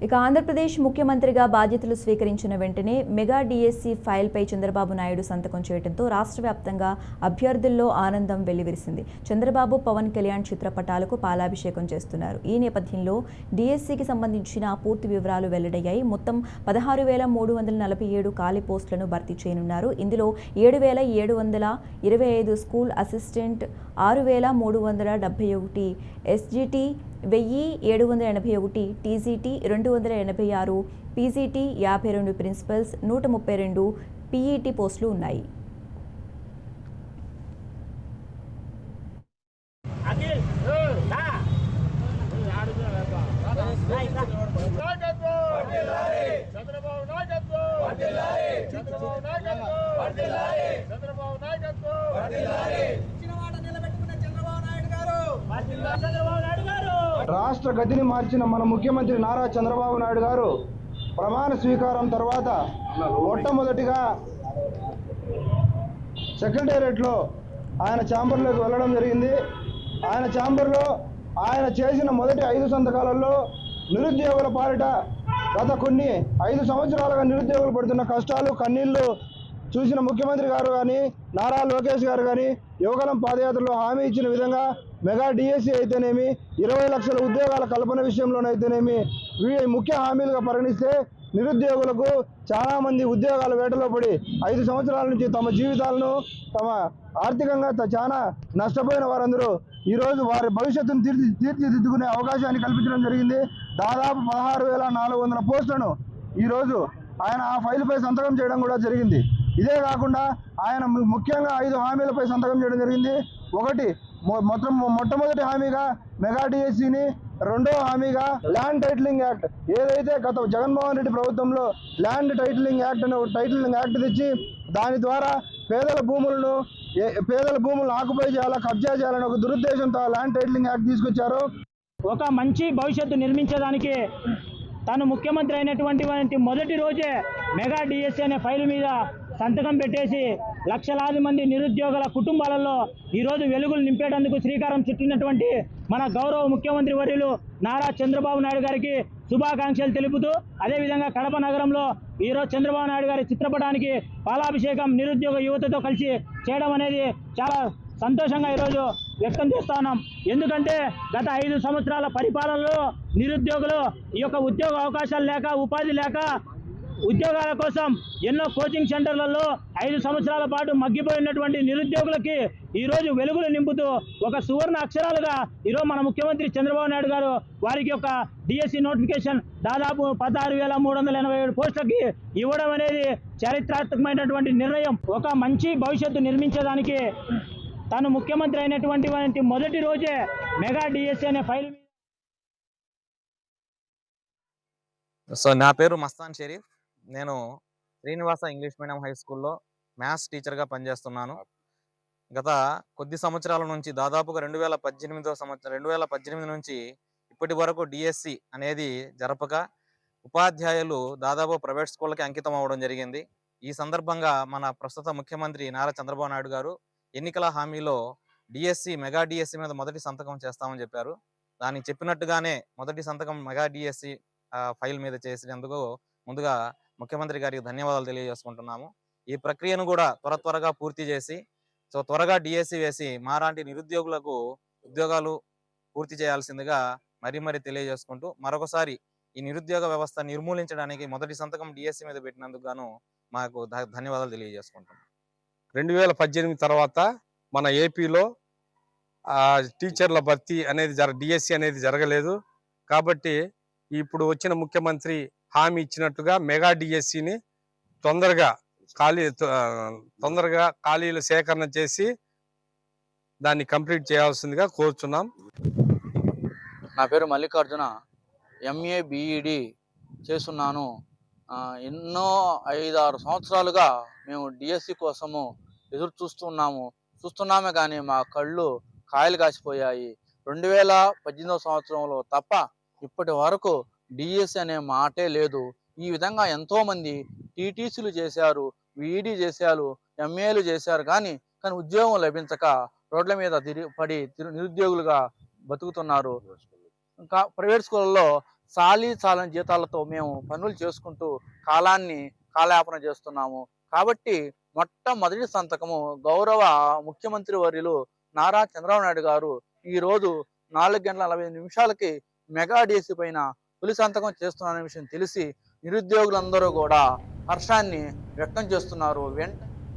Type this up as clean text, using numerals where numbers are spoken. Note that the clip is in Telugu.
ఇక ఆంధ్రప్రదేశ్ ముఖ్యమంత్రిగా బాధ్యతలు స్వీకరించిన వెంటనే మెగా డిఎస్సి ఫైల్పై చంద్రబాబు నాయుడు సంతకం చేయడంతో రాష్ట్ర వ్యాప్తంగా అభ్యర్థుల్లో ఆనందం వెల్లివిరిసింది. చంద్రబాబు, పవన్ కళ్యాణ్ చిత్రపటాలకు పాలాభిషేకం చేస్తున్నారు. ఈ నేపథ్యంలో డిఎస్సికి సంబంధించిన పూర్తి వివరాలు వెల్లడయ్యాయి. మొత్తం 16,347 ఖాళీ పోస్టులను భర్తీ చేయనున్నారు. ఇందులో 7,725 school assistant, 6,371 SGT, 1,781 TGT, 286 PGT, 52 principals, 132 PET పోస్టులు ఉన్నాయి. రాష్ట్ర గతిని మార్చిన మన ముఖ్యమంత్రి నారా చంద్రబాబు నాయుడు గారు ప్రమాణ స్వీకారం తర్వాత మొట్టమొదటిగా సెక్రటేరియట్లో ఆయన ఛాంబర్లోకి వెళ్ళడం జరిగింది. ఆయన ఛాంబర్లో ఆయన చేసిన మొదటి 5 సంతకాలలో నిరుద్యోగుల పాలిట గత కొన్ని 5 సంవత్సరాలుగా నిరుద్యోగులు పడుతున్న కష్టాలు, కన్నీళ్లు చూసిన ముఖ్యమంత్రి గారు కానీ, నారా లోకేష్ గారు కానీ యువగలం పాదయాత్రలో హామీ ఇచ్చిన విధంగా మెగా డిఎస్సి అయితేనేమి, 20 లక్షల ఉద్యోగాల కల్పన విషయంలోనైతేనేమి ముఖ్య హామీలుగా పరిగణిస్తే నిరుద్యోగులకు చాలామంది ఉద్యోగాల వేటలో పడి 5 సంవత్సరాల నుంచి తమ జీవితాలను, తమ ఆర్థికంగా చాలా నష్టపోయిన వారందరూ ఈరోజు వారి భవిష్యత్తును తీర్చిదిద్దుకునే అవకాశాన్ని కల్పించడం జరిగింది. దాదాపు 16,400 పోస్టులను ఈరోజు ఆయన ఆ ఫైలుపై సంతకం చేయడం కూడా జరిగింది. ఇదే కాకుండా ఆయన ముఖ్యంగా 5 హామీలపై సంతకం చేయడం జరిగింది. ఒకటి మొట్టమొదటి హామీగా మెగా డిఎస్సిని, రెండో హామీగా ల్యాండ్ టైటిలింగ్ యాక్ట్, ఏదైతే గత జగన్మోహన్ రెడ్డి ప్రభుత్వంలో ల్యాండ్ టైటిలింగ్ యాక్ట్ అనే టైటిలింగ్ యాక్ట్ తెచ్చి దాని ద్వారా పేదల భూములను ఆక్యుపై చేయాలా, కబ్జా చేయాలని ఒక దురుద్దేశంతో ల్యాండ్ టైటిలింగ్ యాక్ట్ తీసుకొచ్చారు. ఒక మంచి భవిష్యత్తు నిర్మించడానికి తాను ముఖ్యమంత్రి అయినటువంటి మొదటి రోజే మెగా డిఎస్సి అనే ఫైల్ మీద సంతకం పెట్టేసి లక్షలాది మంది నిరుద్యోగుల కుటుంబాలలో ఈరోజు వెలుగులు నింపేటందుకు శ్రీకారం చుట్టినటువంటి మన గౌరవ ముఖ్యమంత్రి వర్యులు నారా చంద్రబాబు నాయుడు గారికి శుభాకాంక్షలు తెలుపుతూ, అదేవిధంగా కడప నగరంలో ఈరోజు చంద్రబాబు నాయుడు గారి చిత్రపటానికి పాలాభిషేకం నిరుద్యోగ యువతతో కలిసి చేయడం అనేది చాలా సంతోషంగా ఈరోజు వ్యక్తం చేస్తా ఉన్నాం. ఎందుకంటే గత 5 సంవత్సరాల పరిపాలనలో నిరుద్యోగులు ఈ యొక్క ఉద్యోగ అవకాశాలు లేక, ఉపాధి లేక ఉద్యోగాల కోసం ఎన్నో కోచింగ్ సెంటర్లలో 5 సంవత్సరాల పాటు మగ్గిపోయినటువంటి నిరుద్యోగులకి ఈరోజు వెలుగులు నింపుతూ ఒక సువర్ణ అక్షరాలుగా ఈరోజు మన ముఖ్యమంత్రి చంద్రబాబు నాయుడు గారు వారికి ఒక డిఎస్సి నోటిఫికేషన్ దాదాపు 16,387 పోస్టులకి ఇవ్వడం అనేది చారిత్రాత్మకమైనటువంటి నిర్ణయం. ఒక మంచి భవిష్యత్తు నిర్మించడానికి తాను ముఖ్యమంత్రి అయినటువంటి మొదటి రోజే మెగా డిఎస్సి అనే ఫైల్. సో నా పేరు మస్తాన్ షరీఫ్. నేను శ్రీనివాస ఇంగ్లీష్ మీడియం హై స్కూల్లో మ్యాథ్స్ టీచర్గా పనిచేస్తున్నాను. గత కొద్ది సంవత్సరాల నుంచి దాదాపుగా 2018 నుంచి ఇప్పటి వరకు డిఎస్సి అనేది జరపక ఉపాధ్యాయులు దాదాపు ప్రైవేట్ స్కూళ్ళకి అంకితం అవ్వడం జరిగింది. ఈ సందర్భంగా మన ప్రస్తుత ముఖ్యమంత్రి నారా చంద్రబాబు నాయుడు గారు ఎన్నికల హామీలో డిఎస్సి, మెగా డిఎస్సి మీద మొదటి సంతకం చేస్తామని చెప్పారు. దానికి చెప్పినట్టుగానే మొదటి సంతకం మెగా డిఎస్సి ఫైల్ మీద చేసినందుకు ముందుగా ముఖ్యమంత్రి గారికి ధన్యవాదాలు తెలియజేసుకుంటున్నాము. ఈ ప్రక్రియను కూడా త్వరగా పూర్తి చేసి త్వరగా డిఎస్సి వేసి మాలాంటి నిరుద్యోగులకు ఉద్యోగాలు పూర్తి చేయాల్సిందిగా మరీ తెలియజేసుకుంటూ మరొకసారి ఈ నిరుద్యోగ వ్యవస్థ నిర్మూలించడానికి మొదటి సంతకం డిఎస్సి మీద పెట్టినందుకు గాను మాకు ధన్యవాదాలు తెలియజేసుకుంటున్నాం. 2018 తర్వాత మన ఏపీలో టీచర్ల భర్తీ అనేది డిఎస్సి అనేది జరగలేదు. కాబట్టి ఇప్పుడు వచ్చిన ముఖ్యమంత్రి హామీ ఇచ్చినట్టుగా మెగా డిఎస్సిని తొందరగా ఖాళీలు సేకరణ చేసి దాన్ని కంప్లీట్ చేయాల్సిందిగా కోరుచున్నాం. నా పేరు మల్లికార్జున, ఎంఏ బిఈడి చేస్తున్నాను. ఎన్నో 5-6 సంవత్సరాలుగా మేము డిఎస్సి కోసము ఎదురు చూస్తున్నామే కానీ మా కళ్ళు కాయలు కాసిపోయాయి. 2018 సంవత్సరంలో తప్ప ఇప్పటి వరకు డిఎస్సి అనే మాటే లేదు. ఈ విధంగా ఎంతోమంది టీటీసీలు చేశారు, వీఈడి చేశారు, ఎంఏలు చేశారు, కానీ ఉద్యోగం లభించక రోడ్ల మీద పడి నిరుద్యోగులుగా బతుకుతున్నారు. ప్రైవేట్ స్కూళ్ళలో చాలని జీతాలతో మేము పనులు చేసుకుంటూ కాలయాపన చేస్తున్నాము. కాబట్టి మొట్టమొదటి సంతకము గౌరవ ముఖ్యమంత్రి వర్యులు నారా చంద్రబాబు నాయుడు గారు ఈరోజు 4:45 మెగా డిఎస్సి పైన తొలి సంతకం చేస్తున్నారనే విషయం తెలిసి నిరుద్యోగులందరూ కూడా హర్షాన్ని వ్యక్తం చేస్తున్నారు.